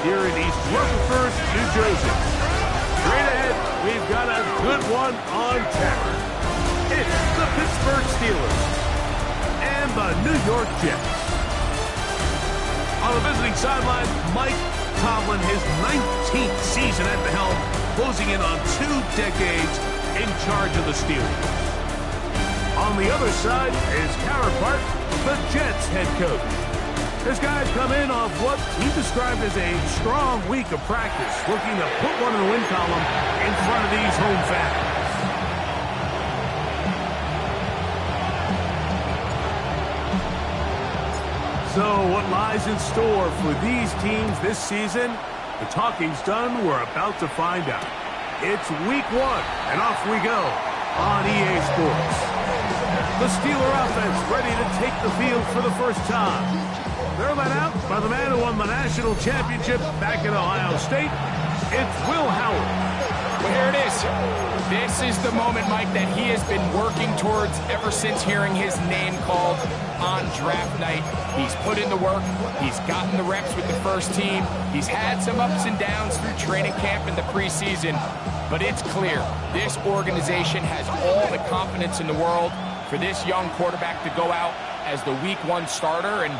here in East Rutherford, New Jersey. Straight ahead, we've got a good one on tap. It's the Pittsburgh Steelers and the New York Jets. On the visiting sideline, Mike Tomlin, his 19th season at the helm, closing in on 2 decades in charge of the Steelers. On the other side, his counterpart, the Jets head coach. This guy's come in off what he described as a strong week of practice, looking to put one in the win column in front of these home fans. So what lies in store for these teams this season? The talking's done. We're about to find out. It's week 1, and off we go on EA Sports. The Steeler offense ready to take the field for the first time. They're led out by the man who won the national championship back in Ohio State. It's Will Howard. Well, here it is. This is the moment, Mike, that he has been working towards ever since hearing his name called on draft night. He's put in the work. He's gotten the reps with the first team. He's had some ups and downs through training camp and the preseason. But it's clear this organization has all the confidence in the world for this young quarterback to go out as the week 1 starter. And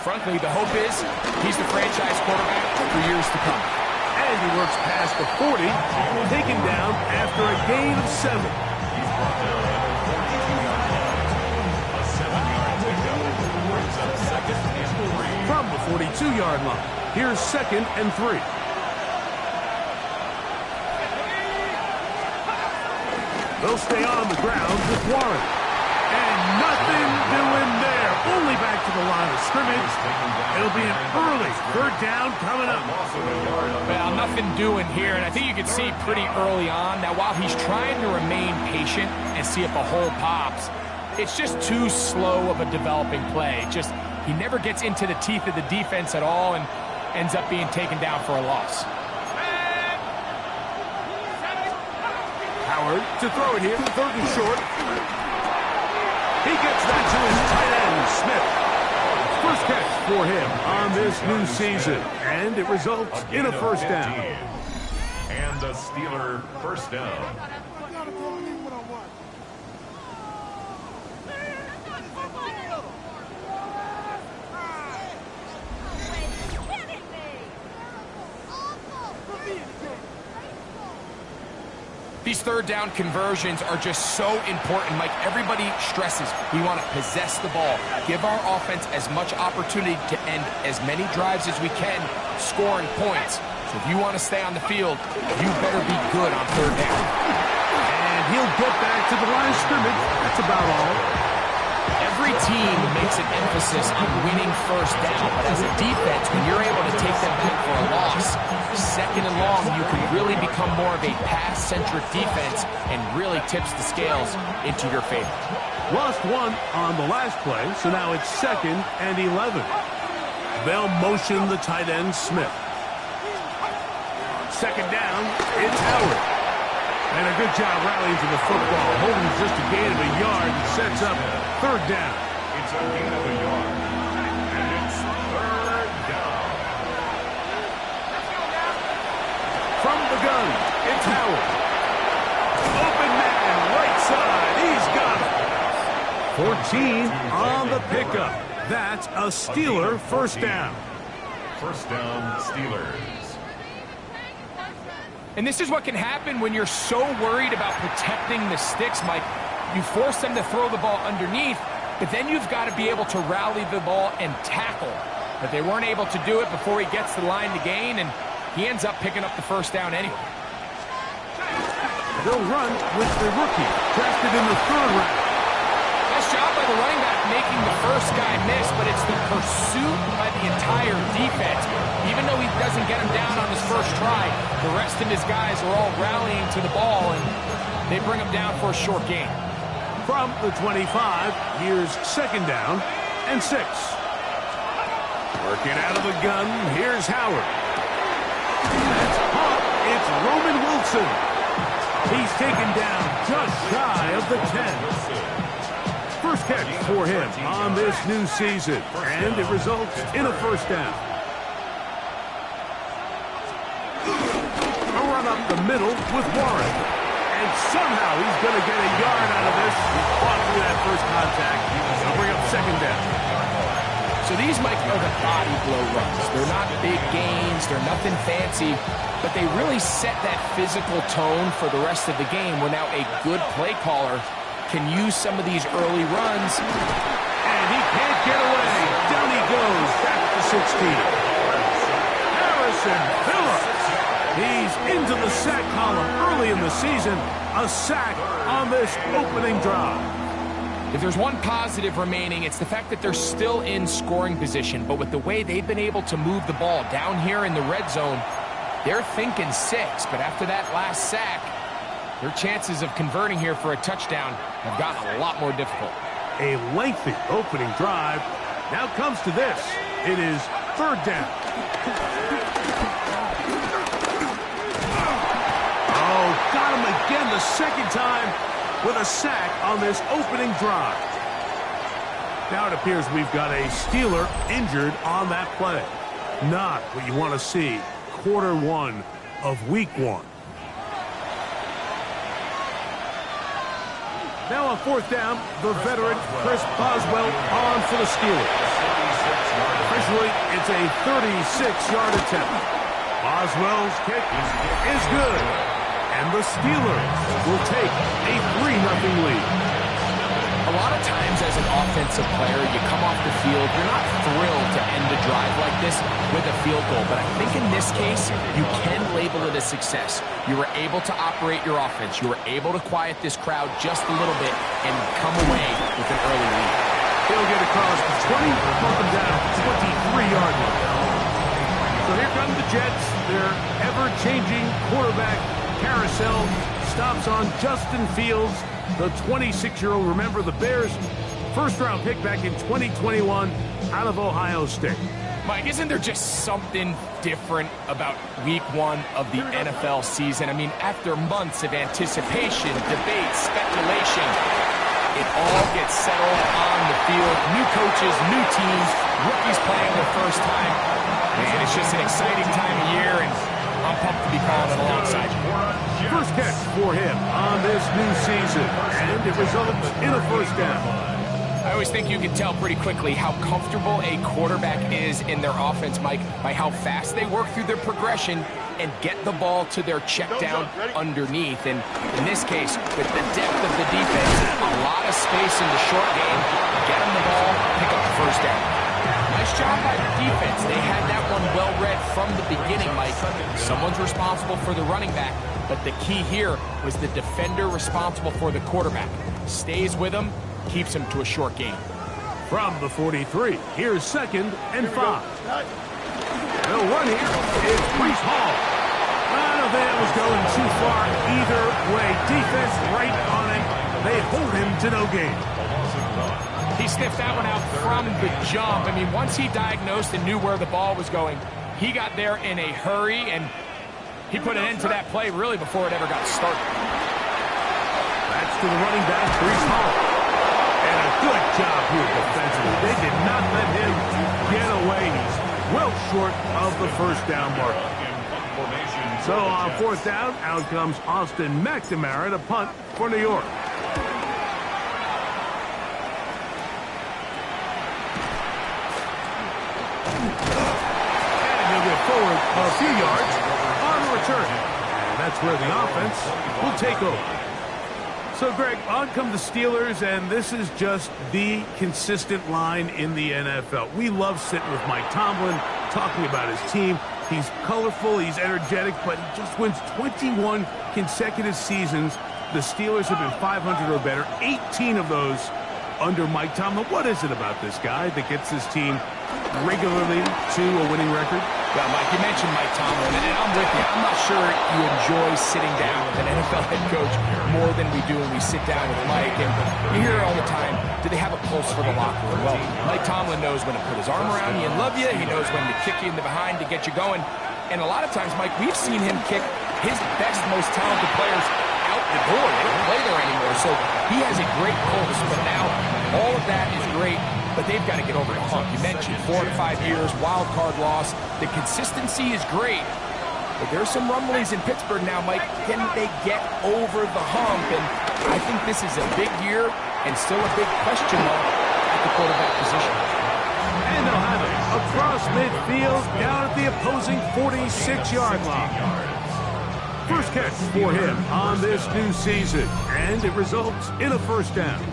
frankly, the hope is he's the franchise quarterback for years to come. And he works past the 40, taken down after a gain of 7. From the 42-yard line, here's 2nd and 3. They'll stay on the ground with Warren. And nothing doing there. Only back to the line of scrimmage. It'll be an early 3rd down coming up. Well, nothing doing here, and I think you can see pretty early on. Now, while he's trying to remain patient and see if a hole pops, it's just too slow of a developing play. He never gets into the teeth of the defense at all and ends up being taken down for a loss. Howard to throw it here, 3rd and short. He gets that to his tight end, Smith. First catch for him on this new season, and it results in a 1st down. And a Steeler 1st down. These 3rd down conversions are just so important, Mike. Everybody stresses we want to possess the ball, give our offense as much opportunity to end as many drives as we can, scoring points. So if you want to stay on the field, you better be good on 3rd down. And he'll get back to the line of scrimmage. That's about all. Every team makes an emphasis on winning 1st down, but as a defense, when you're able to take them back for a loss, 2nd and long, you can really become more of a pass-centric defense and really tips the scales into your favor. Lost 1 on the last play, so now it's 2nd and 11. They'll motion the tight end, Smith. 2nd down, it's Howard. And a good job rallying to the football. Holding just a gain of a yard and sets up 3rd down. It's a gain of a yard. And it's 3rd down. From the gun, it's Howard. Open man, right side. He's got it. 14 on the pickup. That's a Steeler 1st down. 1st down, Steelers. And this is what can happen when you're so worried about protecting the sticks, Mike. You force them to throw the ball underneath, but then you've got to be able to rally the ball and tackle. But they weren't able to do it before he gets the line to gain, and he ends up picking up the 1st down anyway. They'll run with the rookie, drafted in the 3rd round. Nice job by the running back making the first guy miss, but it's the pursuit by the entire defense. Even though he doesn't get him down on his first try, the rest of his guys are all rallying to the ball, and they bring him down for a short gain. From the 25, here's 2nd down and 6. Working out of the gun, here's Howard. That's caught. It's Roman Wilson. He's taken down just shy of the 10. First catch for him on this new season, and it results in a 1st down. run up the middle with Warren. And somehow he's going to get a yard out of this. He fought through that first contact. They'll bring up second down. So these, Mike, are the body blow runs. They're not big gains. They're nothing fancy. But they really set that physical tone for the rest of the game where now a good play caller can use some of these early runs. And he can't get away. Down he goes. Back to 16. Harrison Phillips. He's into the sack column early in the season. A sack on this opening drive. If there's one positive remaining, it's the fact that they're still in scoring position. But with the way they've been able to move the ball down here in the red zone, they're thinking 6. But after that last sack, their chances of converting here for a touchdown have gotten a lot more difficult. A lengthy opening drive. Now comes to this. It is third down. Got him again the second time with a sack on this opening drive. Now it appears we've got a Steeler injured on that play. Not what you want to see quarter 1 of week 1. Now on fourth down, the veteran Chris Boswell on for the Steelers. Officially, it's a 36-yard attempt. Boswell's kick is good. And the Steelers will take a 3-0 lead. A lot of times as an offensive player, you come off the field, you're not thrilled to end a drive like this with a field goal. But I think in this case, you can label it a success. You were able to operate your offense. You were able to quiet this crowd just a little bit and come away with an early lead. He'll get across the 20, bump him down 23-yard line. So here come the Jets. Their ever-changing quarterback carousel stops on Justin Fields, the 26-year-old. Remember, the Bears' first-round pick back in 2021 out of Ohio State. Mike, isn't there just something different about week 1 of the NFL season? I mean, after months of anticipation, debate, speculation, it all gets settled on the field. New coaches, new teams, rookies playing their first time. And it's just an exciting time of year, and I'm pumped to be calling it alongside you. First catch for him on this new season, and it results in a first down. I always think you can tell pretty quickly how comfortable a quarterback is in their offense, Mike, by how fast they work through their progression and get the ball to their check down underneath. And in this case, with the depth of the defense, a lot of space in the short game, get them the ball, pick up the first down. Nice job by the defense. They had that one well read from the beginning, Mike. Someone's responsible for the running back, but the key here was the defender responsible for the quarterback. Stays with him, keeps him to a short game. From the 43, here's 2nd and 5. They'll run here. It's Breece Hall. I don't think that was going too far either way. Defense right on it. They hold him to no gain. He sniffed that one out from the jump. I mean, once he diagnosed and knew where the ball was going, he got there in a hurry, and he put an end to that play really before it ever got started. That's to the running back, Breece Hall. And a good job here defensively. They did not let him get away. He's well short of the first down mark. So on fourth down, out comes Austin McNamara to punt for New York. Forward a few yards on the return. And that's where the offense will take over. So, Greg, on come the Steelers, and this is just the consistent line in the NFL. We love sitting with Mike Tomlin, talking about his team. He's colorful, he's energetic, but he just wins 21 consecutive seasons. The Steelers have been 500 or better, 18 of those under Mike Tomlin. What is it about this guy that gets his team regularly to a winning record? Well, Mike, you mentioned Mike Tomlin, and I'm with you. I'm not sure you enjoy sitting down with an NFL head coach more than we do when we sit down with Mike. And you hear it all the time, do they have a pulse for the locker room? Well, Mike Tomlin knows when to put his arm around you and love you. He knows when to kick you in the behind to get you going. And a lot of times, Mike, we've seen him kick his best, most talented players out the door. They don't play there anymore. So he has a great pulse, but now all of that is great. But they've got to get over the hump. You mentioned 4 to 5 years, wild card loss. The consistency is great, But there's some rumblings in Pittsburgh now, Mike. Can they get over the hump? And I think this is a big year and still a big question mark at the quarterback position. And they'll have it across midfield down at the opposing 46-yard line. First catch for him on this new season, and it results in a first down.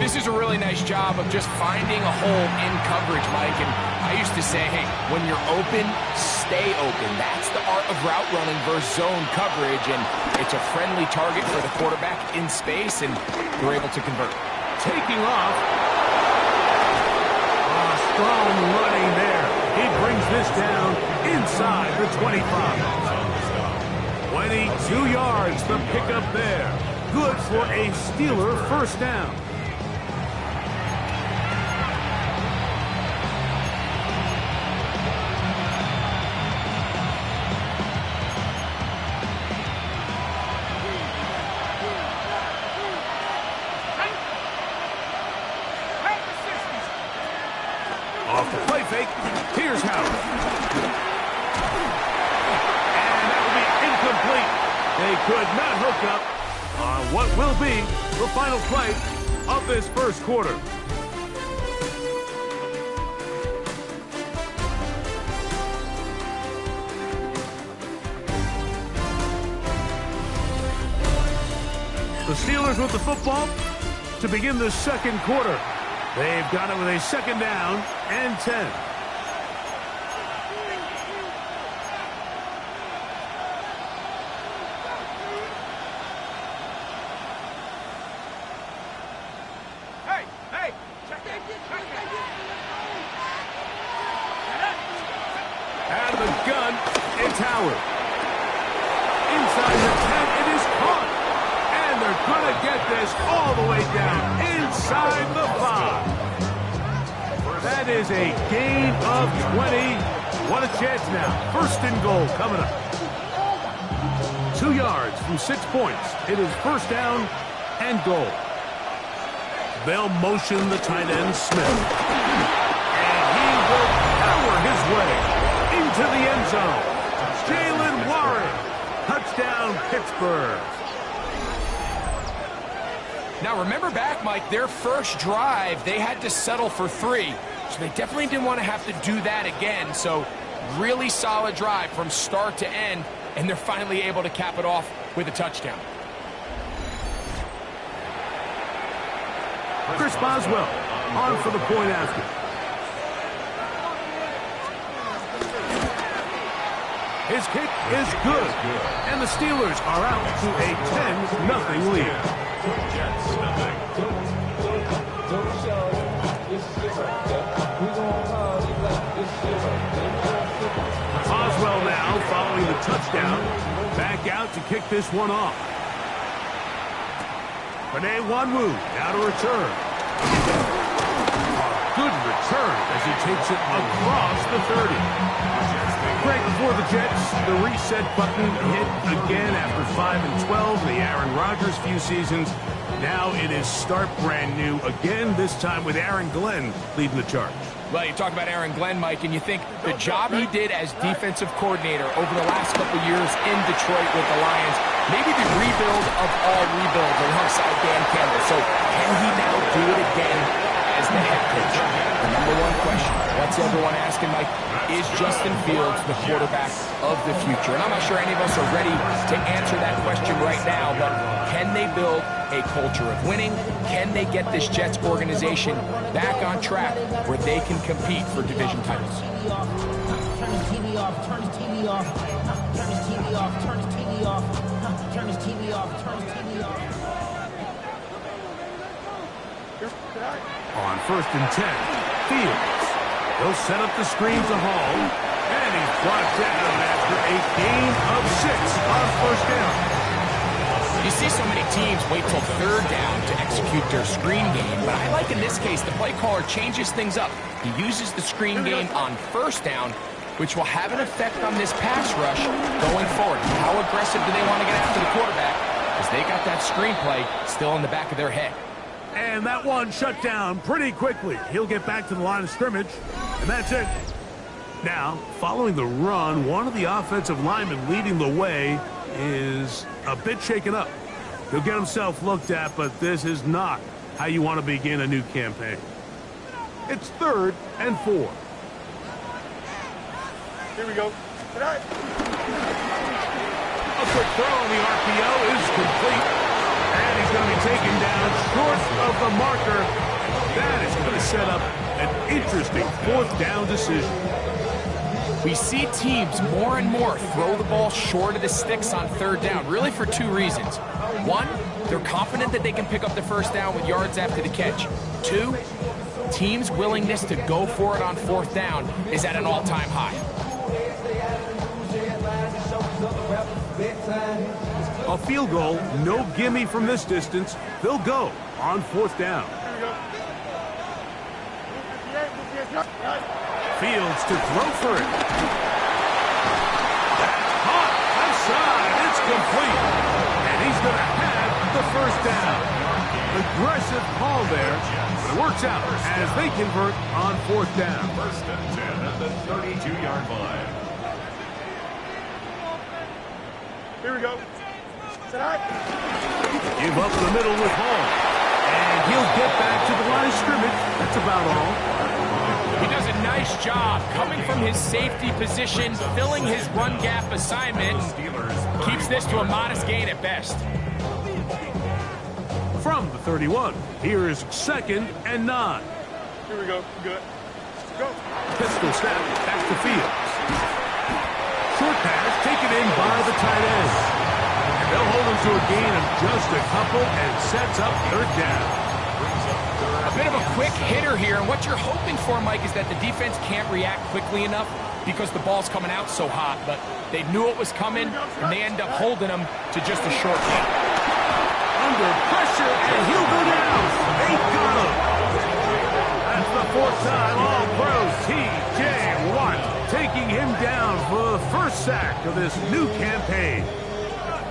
This is a really nice job of just finding a hole in coverage, Mike. And I used to say, hey, when you're open, stay open. That's the art of route running versus zone coverage. And it's a friendly target for the quarterback in space, and we're able to convert. Taking off. Strong running there. He brings this down inside the 25. 22 yards, the pickup there. Good for a Steeler first down. Off the play fake, here's Howard. And that will be incomplete. They could not hook up on what will be the final play of this first quarter. The Steelers with the football to begin the second quarter. They've got it with a second down and 10. Hey, check it. Out of the gun, it's Howard. Inside the 10, it is caught. And they're going to get this all the way down inside the 5. That is a gain of 20. What a chance now. First and goal coming up. 2 yards from 6 points. It is first down and goal. They'll motion the tight end, Smith. And he will power his way into the end zone. Jalen Warren. Touchdown, Pittsburgh. Now, remember back, Mike, their first drive, they had to settle for 3. So they definitely didn't want to have to do that again. So really solid drive from start to end, and they're finally able to cap it off with a touchdown. Chris Boswell on for the point after. His kick is good, and the Steelers are out to a 10-0 lead. Boswell now following the touchdown, back out to kick this one off. Panay Wanwu now to return. Good return as he takes it across the 30. Right before the Jets, the reset button hit again after 5 and 12 in the Aaron Rodgers few seasons. Now it is start brand new again, this time with Aaron Glenn leading the charge. Well, you talk about Aaron Glenn, Mike, and you think the job he did as defensive coordinator over the last couple years in Detroit with the Lions, maybe the rebuild of all rebuilds alongside Dan Campbell. So can he now do it again as the head coach? The number one question, what's everyone asking, Mike, is Justin Fields the quarterback of the future? And I'm not sure any of us are ready to answer that question right now, but can they build a culture of winning? Can they get this Jets organization back on track where they can compete for division titles? Turn his TV off, turn his TV off, turn his TV off, turn his TV off, turn his TV off, turn his TV off. On first and 10, Fields. He'll set up the screen to Hall, and he's brought down after a gain of 6 on first down. You see so many teams wait till third down to execute their screen game, but I like in this case the play caller changes things up. He uses the screen game on first down, which will have an effect on this pass rush going forward. How aggressive do they want to get after the quarterback? Because they got that screenplay still in the back of their head. And that one shut down pretty quickly. He'll get back to the line of scrimmage, and that's it. Now, following the run, one of the offensive linemen leading the way is a bit shaken up. He'll get himself looked at, but this is not how you want to begin a new campaign. It's 3rd and 4. Here we go. A quick throw on the RPO is complete. And he's going to be taken down short of the marker. That is going to set up an interesting 4th down decision. We see teams more and more throw the ball short of the sticks on 3rd down, really for 2 reasons. 1, they're confident that they can pick up the 1st down with yards after the catch. 2, teams' willingness to go for it on 4th down is at an all-time high. A field goal, no gimme from this distance. They'll go on 4th down. Fields to throw for it. Caught outside. It's complete. And he's going to have the 1st down. Aggressive call there, but it works out as they convert on 4th down. 1st and 10 at the 32-yard line. Here we go. Give up the middle with Hall. And he'll get back to the line of scrimmage. That's about all. He does a nice job coming from his safety position, filling his run gap assignment. Keeps this to a modest gain at best. From the 31, here is 2nd and 9. Here we go. Good. Go. Pistol snap back to Fields. Short pass taken in by the tight end. And they'll hold him to a gain of just a couple and sets up 3rd down. A bit of a quick hitter here, and what you're hoping for, Mike, is that the defense can't react quickly enough because the ball's coming out so hot, but they knew it was coming, and they end up holding him to just a short gain. Under pressure, and he'll go down. They got him. That's the 4th time All-Pro T.J. Watt taking him down for the 1st sack of this new campaign.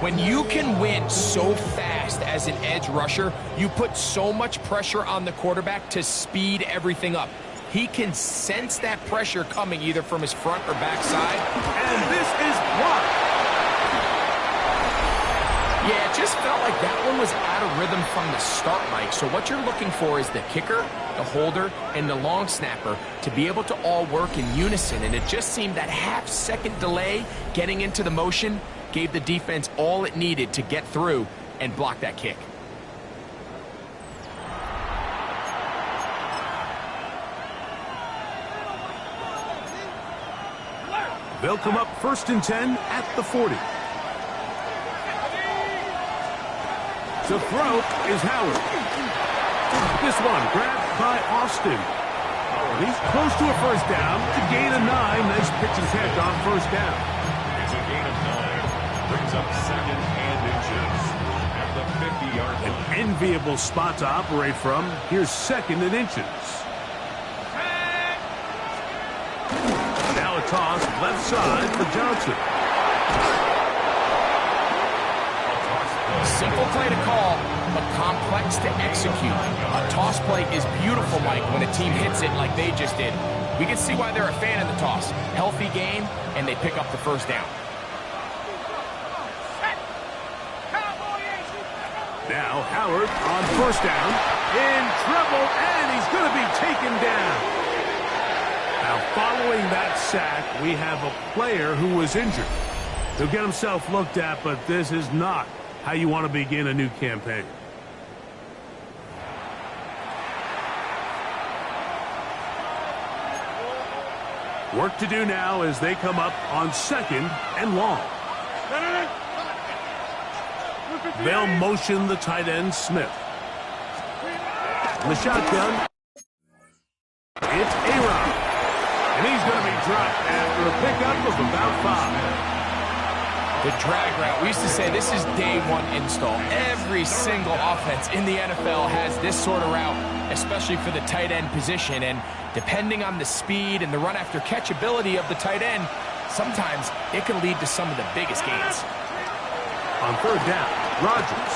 When you can win so fast as an edge rusher, you put so much pressure on the quarterback to speed everything up. He can sense that pressure coming either from his front or back side. And this is blocked. Yeah, it just felt like that one was out of rhythm from the start, Mike. So what you're looking for is the kicker, the holder, and the long snapper to be able to all work in unison. And it just seemed that half-second delay getting into the motion gave the defense all it needed to get through and block that kick. They'll come up 1st and 10 at the 40. The throw is Howard. This one grabbed by Austin. He's close to a 1st down to gain a 9. Nice pitch and catch on 1st down. It's a gain of 9. Brings up 2nd and inches at the 50-yard line. An enviable spot to operate from. Here's 2nd and inches. Now a toss left side for Johnson. Simple play to call, but complex to execute. A toss play is beautiful, Mike, when a team hits it like they just did. We can see why they're a fan of the toss. Healthy game, and they pick up the 1st down. Now Howard on 1st down. In trouble, and he's going to be taken down. Now following that sack, we have a player who was injured. He'll get himself looked at, but this is not how you want to begin a new campaign. Work to do now as they come up on 2nd and long. They'll motion the tight end Smith. In the shotgun, it's A-Rod. And he's going to be dropped after a pickup of about 5. The drag route. We used to say this is day 1 install. Every single offense in the NFL has this sort of route, especially for the tight end position. And depending on the speed and the run after catch ability of the tight end, sometimes it can lead to some of the biggest gains. On 3rd down, Rodgers.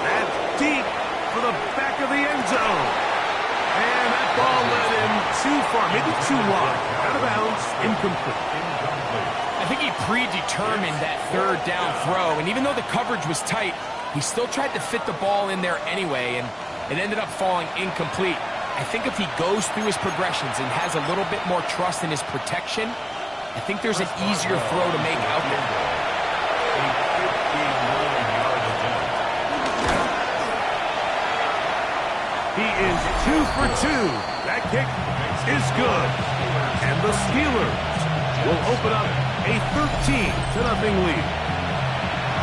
That's deep. for the back of the end zone. And that ball led him too far, maybe too wide. Out of bounds, incomplete. I think he predetermined that third down throw, and even though the coverage was tight, he still tried to fit the ball in there anyway, and it ended up falling incomplete. I think if he goes through his progressions and has a little bit more trust in his protection, I think there's an easier throw to make out there. He is 2 for 2. That kick is good. And the Steelers will open up a 13-0 lead.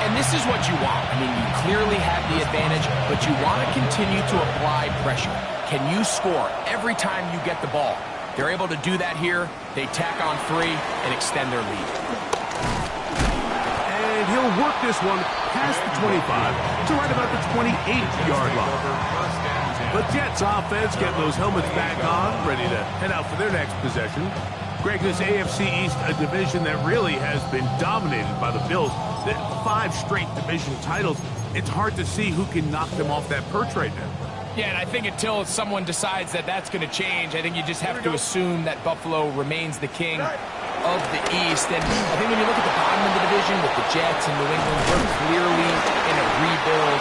And this is what you want. I mean, you clearly have the advantage, but you want to continue to apply pressure. Can you score every time you get the ball? They're able to do that here. They tack on 3 and extend their lead. And he'll work this one past the 25 to right about the 28-yard line. The Jets offense getting those helmets back on, ready to head out for their next possession. Greg, this AFC East, a division that really has been dominated by the Bills. 5 straight division titles. It's hard to see who can knock them off that perch right now. Yeah, and I think until someone decides that that's going to change, I think you just have to assume that Buffalo remains the king of the East. And I think when you look at the bottom of the division with the Jets and New England, they're clearly in a rebuild.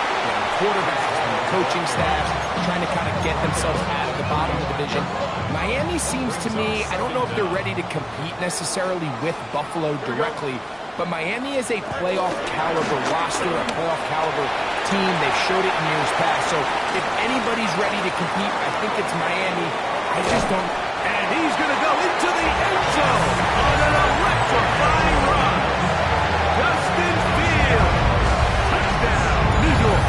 Quarterbacks and coaching staffs trying to kind of get themselves out of the bottom of the division. Miami seems to me, I don't know if they're ready to compete necessarily with Buffalo directly, but Miami is a playoff caliber roster, a playoff caliber team. They've showed it in years past. So if anybody's ready to compete, I think it's Miami. I just don't. And he's going to go into the end zone on an electrifying run. Justin Fields. Touchdown, New York.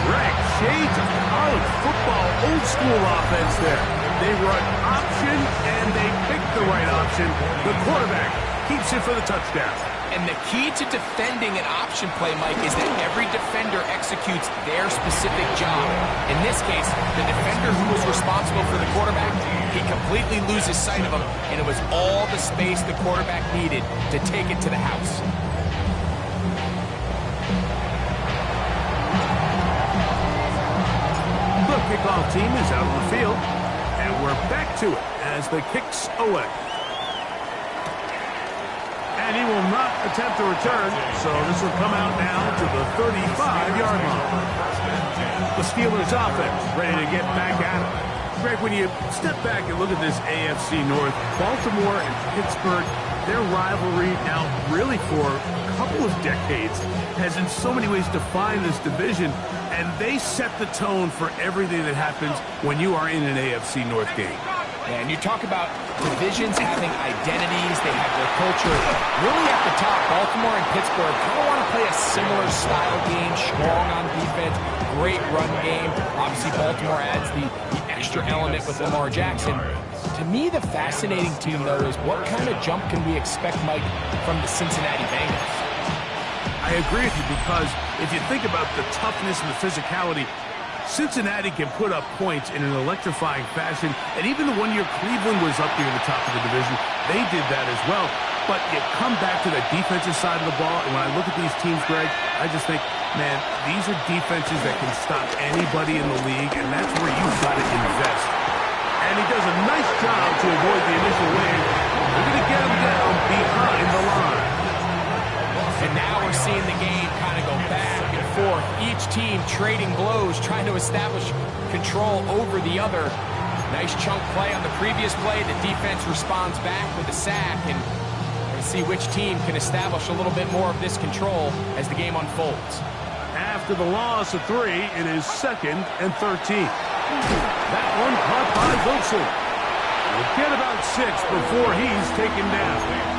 Greg, shades of college football, old school offense there. They run option, and they pick the right option. The quarterback keeps it for the touchdown. And the key to defending an option play, Mike, is that every defender executes their specific job. In this case, the defender who was responsible for the quarterback, he completely loses sight of him, and it was all the space the quarterback needed to take it to the house. The kickoff team is out on the field, and we're back to it as the kick's away. And he will not attempt to return, so this will come out now to the 35-yard line. The Steelers offense ready to get back at it. Greg, when you step back and look at this AFC North, Baltimore and Pittsburgh, their rivalry now really for a couple of decades has in so many ways defined this division, and they set the tone for everything that happens when you are in an AFC North game. And you talk about divisions having identities, they have their culture. Really at the top, Baltimore and Pittsburgh kind of want to play a similar style game, strong on defense, great run game. Obviously, Baltimore adds the extra element with Lamar Jackson. To me, the fascinating team, though, is what kind of jump can we expect, Mike, from the Cincinnati Bengals? I agree with you, because if you think about the toughness and the physicality, Cincinnati can put up points in an electrifying fashion, and even the one year Cleveland was up near the top of the division, they did that as well. But you come back to the defensive side of the ball, and when I look at these teams, Greg, I just think, man, these are defenses that can stop anybody in the league, and that's where you've got to invest. And he does a nice job to avoid the initial wave. We're going to get him down behind the line. And now we're seeing the game kind of go back and forth. Each team trading blows, trying to establish control over the other. Nice chunk play on the previous play. The defense responds back with a sack, and we're going to see which team can establish a little bit more of this control as the game unfolds. After the loss of 3, it is 2nd and 13. That one caught by Wilson. We'll get about 6 before he's taken down.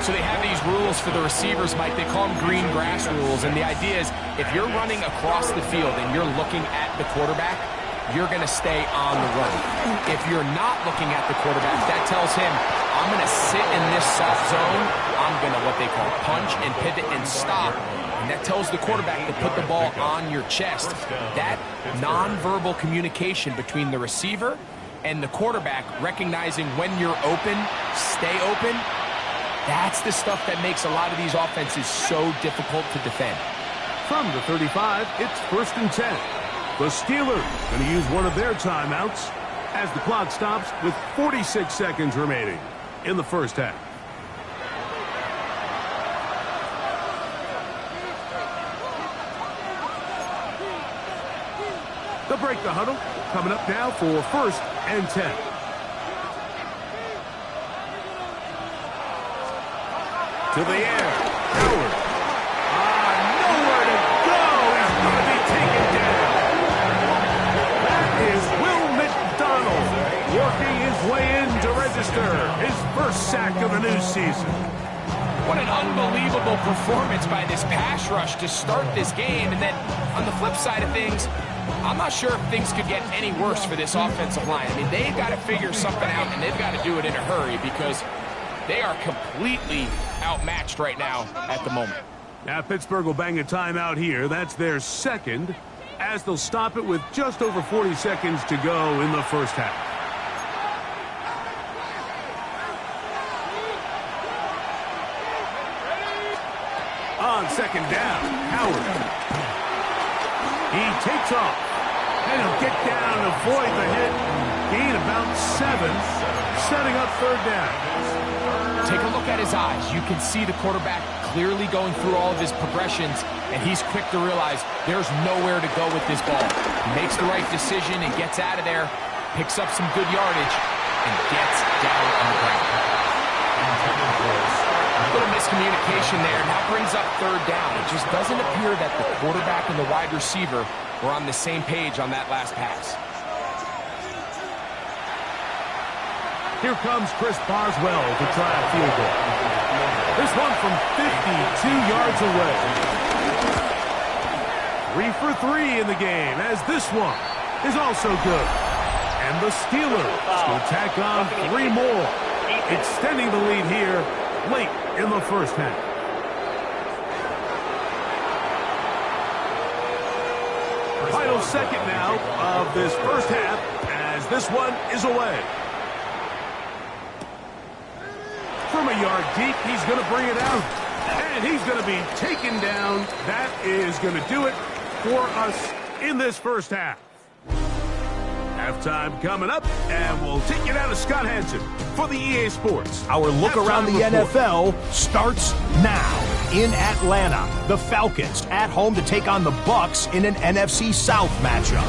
So they have these rules for the receivers, Mike. They call them green grass rules. And the idea is if you're running across the field and you're looking at the quarterback, you're going to stay on the run. If you're not looking at the quarterback, that tells him, I'm going to sit in this soft zone. I'm going to what they call punch and pivot and stop. And that tells the quarterback to put the ball on your chest. That nonverbal communication between the receiver and the quarterback, recognizing when you're open, stay open, that's the stuff that makes a lot of these offenses so difficult to defend. From the 35, it's 1st and 10. The Steelers going to use one of their timeouts as the clock stops with 46 seconds remaining in the first half. They'll break the huddle. Coming up now for 1st and 10. To the air. Howard. Nowhere to go. He's going to be taken down. That is Will McDonald working his way in to register his first sack of the new season. What an unbelievable performance by this pass rush to start this game. And then on the flip side of things, I'm not sure if things could get any worse for this offensive line. I mean, they've got to figure something out, and they've got to do it in a hurry because they are completely outmatched right now at the moment. Now Pittsburgh will bang a timeout here. That's their second, as they'll stop it with just over 40 seconds to go in the first half. On 2nd down, Howard. He takes off, and he'll get down and avoid the hit. Gain about 7, setting up 3rd down. Take a look at his eyes. You can see the quarterback clearly going through all of his progressions, and he's quick to realize there's nowhere to go with this ball. He makes the right decision and gets out of there, picks up some good yardage, and gets down on the ground. A little miscommunication there. Now brings up 3rd down. It just doesn't appear that the quarterback and the wide receiver were on the same page on that last pass. Here comes Chris Boswell to try a field goal. This one from 52 yards away. 3 for 3 in the game, as this one is also good. And the Steelers will tack on 3 more, extending the lead here late in the first half. Final second now of this first half, as this one is away. From a yard deep, he's going to bring it out. And he's going to be taken down. That is going to do it for us in this first half. Halftime coming up, and we'll take you down to Scott Hansen for the EA Sports. Our look around the NFL starts now. In Atlanta, the Falcons at home to take on the Bucs in an NFC South matchup.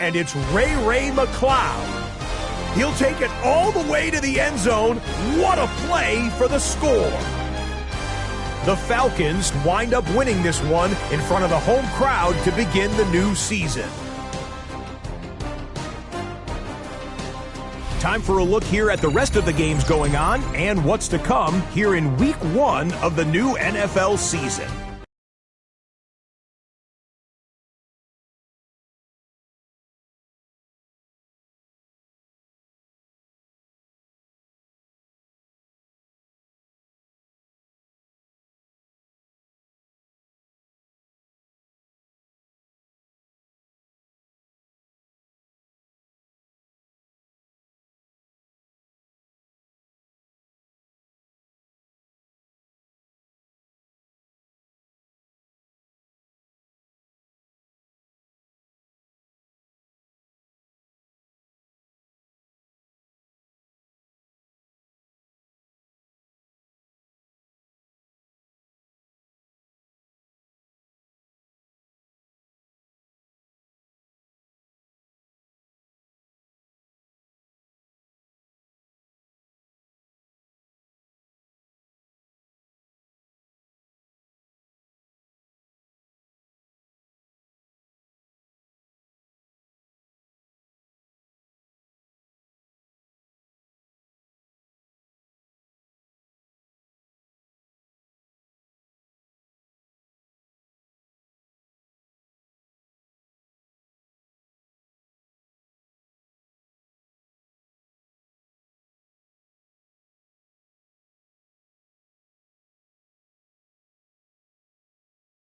And it's Ray McCloud. He'll take it all the way to the end zone. What a play for the score. The Falcons wind up winning this one in front of the home crowd to begin the new season. Time for a look here at the rest of the games going on and what's to come here in Week 1 of the new NFL season.